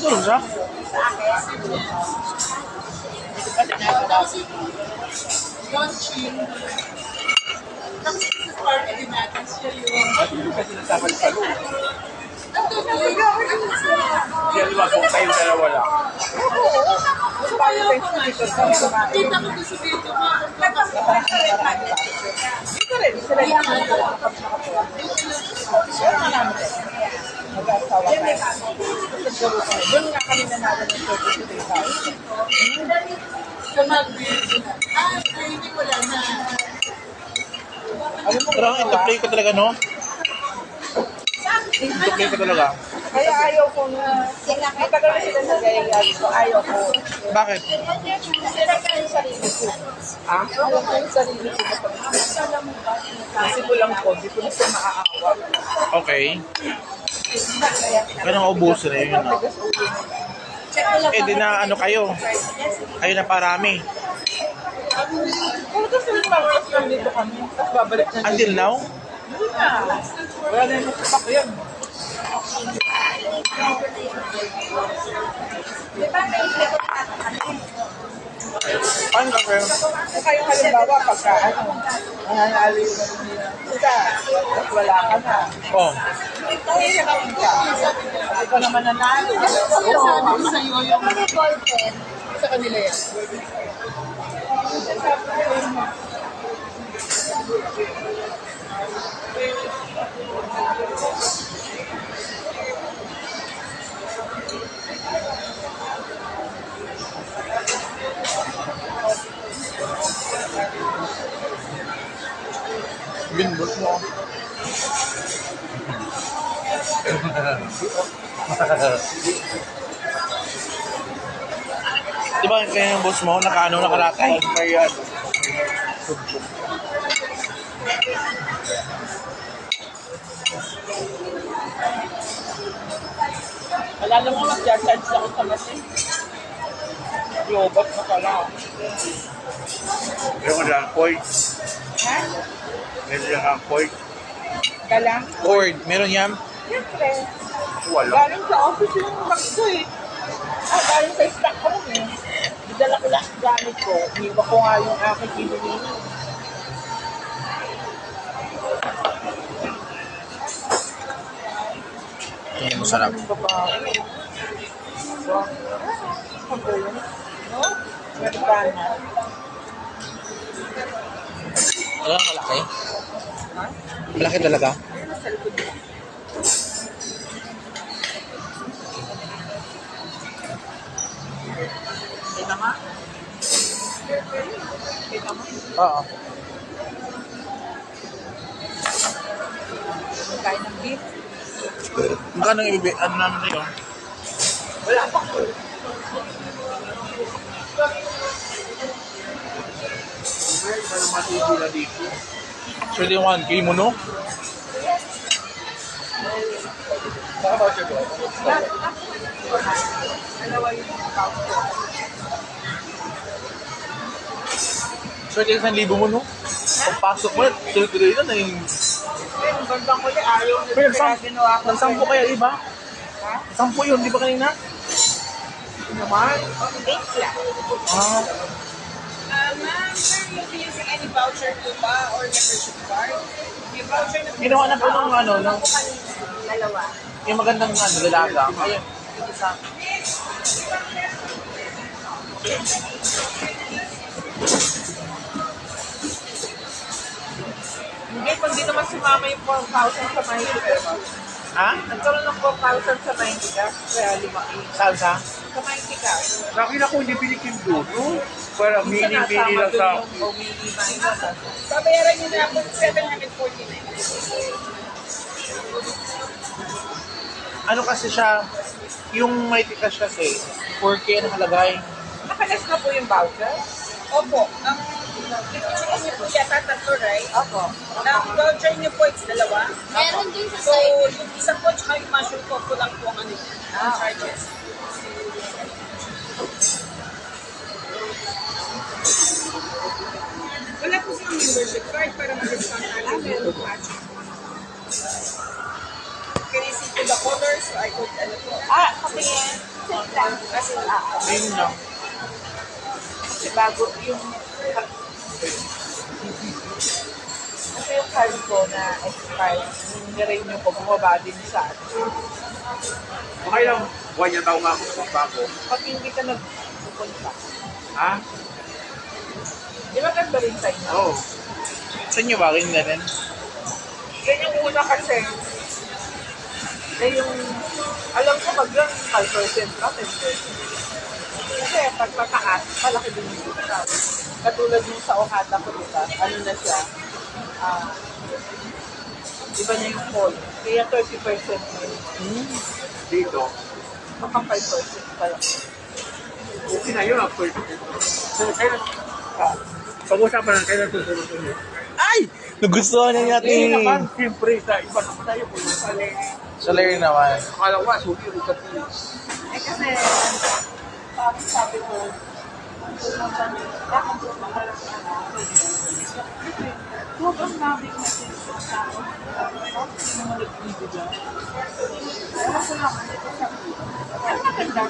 Tulong siya? Launching. Tapos sa party din natin siya yung... Kasi nasama sa loob. Kaya di ba kung kayo dalawa lang? Sumayaw ko na siya. Kita ko doon sa video ko. Ito rin, sila yung mag-asawa ka. Doon nga kami nanalo ng 33,000. Sa mag-video na. Hindi wala na. Pero ang ito-play ko talaga, no? Ito-play ko talaga. Kaya ayaw ko na, matagal na sila sa gaya, so ayaw ko. Bakit? Sila ka yung sarili ko. Ah? Alam ko yung sarili ko. Kasi ko lang po, di ko na siya maaawa. Okay. Ganang ubusin na yun, no? Eh, di na ano kayo? Kayo na parami. Kung gusto nyo mag-work lang dito kami, tapos babalik na Until now? Hindi na. Wala na yung masipak yan. Paano ka, sir? Kung kayo halimbawa, pagka nanalo yung isa, tapos wala ka na. Oh. Kaya ka Hindi ka naman nanalo. Sabi ko sa'yo yung sa kanila yan. Binbot mo. Di ba kaya yung boss mo, nakaratay? Kaya Wala naman mag-charge ako sa machine. Robot na pala. meron ka lang cord. Ha? Meron lang cord. Galang? Cord, meron yan? Siyempre. Wala. Galing sa office yung box ko eh. Galing sa stock ko nun eh. Dala ko lang gamit ko. Iniwa ko nga yung aking pinili. Tingnan mo sarap. Ano ba? No? Amerikana. Wala, malaki. Malaki talaga. Kita nga? Kita mo? Oo. Kain ng beef? Magkano ano namin sa'yo? Wala pa. So, di 1K mo, no? Dalawa yung account ko. So, di 1,000 mo, no? Pagpasok mo, tuloy-tuloy na yung... Ang ganda ko yung ayaw na Pero kaya ginawa ko. nagsampo kaya, di ba? Ha? 10 yun, di ba kanina? Naman? 8 lang. Ah, Ma'am, sir, you'll be using any voucher po ba or membership card? Yung voucher na ginawa na po ng ano, ng, dalawa. yung magandang ano, dalaga. Ayun, ito sa... Hindi, kung di naman sumama yung 4,000 sa Maynila. Ha? Nagkaroon ng 4,000 sa Maynila. Kaya Salsa? sa Maynila. Nakita ko hindi pinikin doon, no? Para mini lang sa... O mini minus. Babayaran niyo na po 749. Ano kasi siya, yung may tikas kasi, 4K ang nakalagay. Nakalas na po yung voucher? Opo, ang chicken niyo po yata tatlo, right? Opo. Ang voucher niyo po is dalawa. Meron din sa So, site. yung isa po, tsaka yung mushroom po, kulang po ang ano, ang charges. Wala po silang membership card para mag-discount natin. Meron po. Can you see to the colors? So I could, ano po. Kasi lang. Kasi Ayun lang. kasi bago yung kasi yung card ko na expired, yung nirenew ko, bumaba din sa Okay lang. Buwan niya daw nga ako sa bago. pag hindi ka nagpupunta. Ha? Di ba ganda rin sa inyo? Oo. Sa inyo ba? Ganyan na rin? Yan yung una kasi, eh yung, alam ko pag lang 5% ka, 10%. Kasi pag mataas, malaki din yung discount. Katulad yung sa Okada ko, diba? Ano na siya? Iba na yung call. Kaya 30% na yun. Dito. Baka 5% pa lang. Okay na yun. So, kailan? Pag-usapan lang, kailan susunod ulit? Ay! Nagustuhan na Hindi natin. naman, siyempre, sa iba naman tayo. Kung sali, Sa Larry naman. akala ko nga, sugi rin sa Pilipinas. Eh kasi, sabi ko, sobrang dami kasi sa tao. Hindi naman nagbibigay. Ewan ko lang, ang maganda.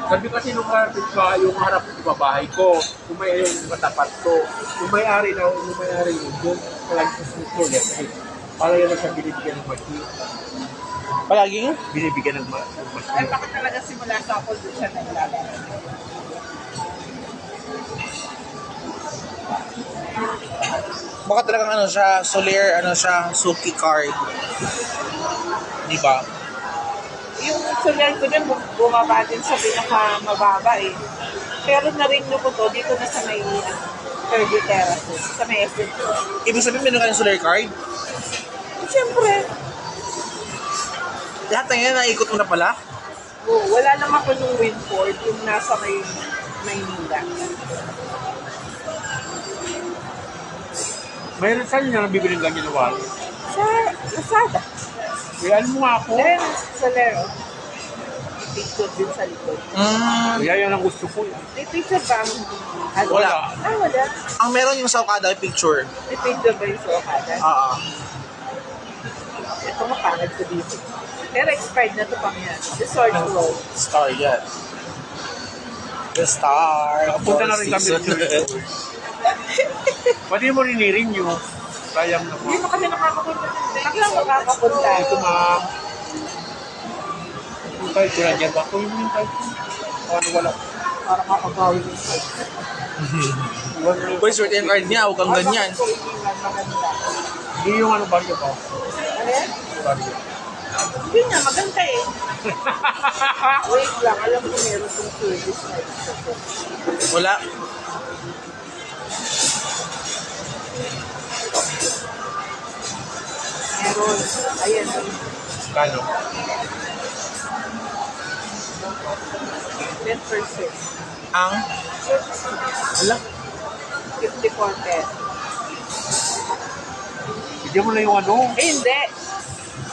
Sabi kasi nung harapin pa, yung harap sa bahay ko, kung may yung katapat ko, yung may-ari na, yung may-ari yun, doon, palagi sa susunod, eh. Para yan ang sa binibigyan ng machine. Palaging? Binibigyan ng Eh, machine. bakit talaga simula sa ako doon siya naglalaro? Baka talagang ano siya, Soler, ano siya, Suki card. Di ba? Yung sulyal ko din, bumaba din sa pinakamababa eh. Pero na-renew ko to dito na sa may Kirby Terraces, sa may SM. Ibig sabihin, meron ka ng Soler card? Siyempre, Lahat ng yan, naikot mo na pala? wala lang ako nung Winford, yung nasa may Maynila. Mayroon saan niya nabibili ng ganyan na walo? Sa Lazada. Kaya mo nga ako. Then, sa Lero. May picture din sa likod. Kaya yan ang gusto ko. May picture ba ang... Wala. Wala. Ang meron yung sa Okada, picture. May picture ba yung sa Okada? Ito mapangad ko dito. Pero expired na to pang yan. The Sword Road. Star yan. The Star. Punta na rin kami. Pwede mo rin i-renew. Sayang na Hindi po. mo kami nakakapunta. Hindi lang makakapunta. Ito ma'am. Yung kahit wala dyan ba? Kung yung kahit ano wala. Para makagawi ng site. Boy, swerte yung card niya. Huwag kang ganyan. Bakit ko iniwan maganda? Hindi yung ano ba yun ba? Ano yan? Baryo. Hindi nga, maganda eh. Wait lang, alam ko meron kong service na isa ko. Wala. Meron. Ayan. Kano? 10%. Ang? Wala. 54 pesos. Bigyan mo na yung ano. Eh, hindi.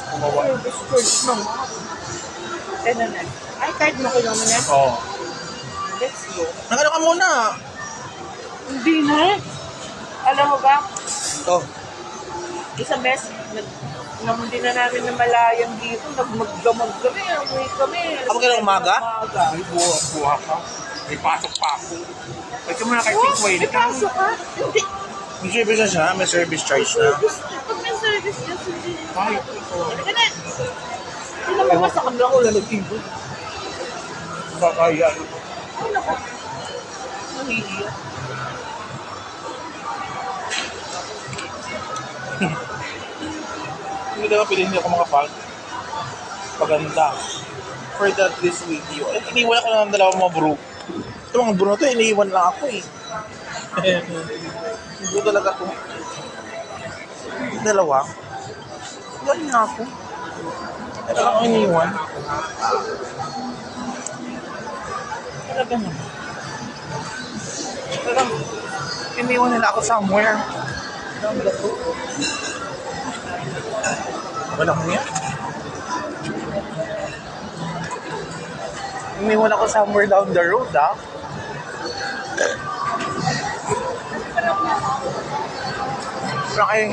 Kumawa. Service first mo. Ano na? Ay, card mo ko naman yan. Oo. Let's go. Nagano ka muna. Hindi na. Alam mo ba, Oh. isang beses, namundi na namin na malayang dito, nagmagdamag kami, umuwi kami. Kapag ka ng umaga? May buha ka. May pasok pa ako. Pwede mo na kay Oh, Pinkway. may pasok ka? Hindi. May service na siya. May service charge na. Pag may service niya, hindi. Ay, Halika na. Hindi naman masakam lang ulan ng tibo. kakaya. Ay, naku. Nahihiya. Hindi naman pili hindi ako makapag. Paganda. For that this video. Eh, iniwan ako ng dalawang mga bro. Ito mga bro na to, iniwan lang ako eh. Hindi talaga to. Dalawa. Iwan nga ako. Ito lang ako iniwan. Talaga naman. Talagang iniwan nila ako somewhere. Wala ko niya. Iniwan ako somewhere down the road, ah. Okay.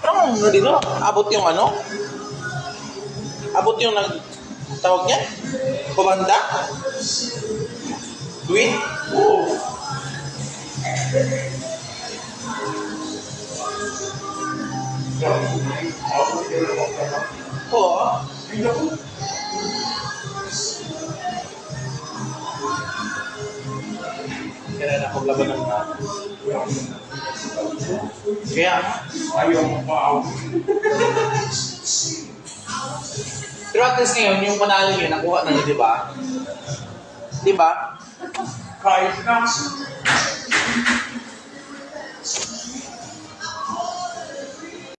Parang ano dito, abot yung ano? Abot yung tawag niya? Pabanda? Tweet? Oo. Oo. Kaya nakapaglaban ng kaya Ayaw mo pa. pero at least ngayon, yung panalo nyo, nakuha na nyo, di ba? Di ba? Kahit na.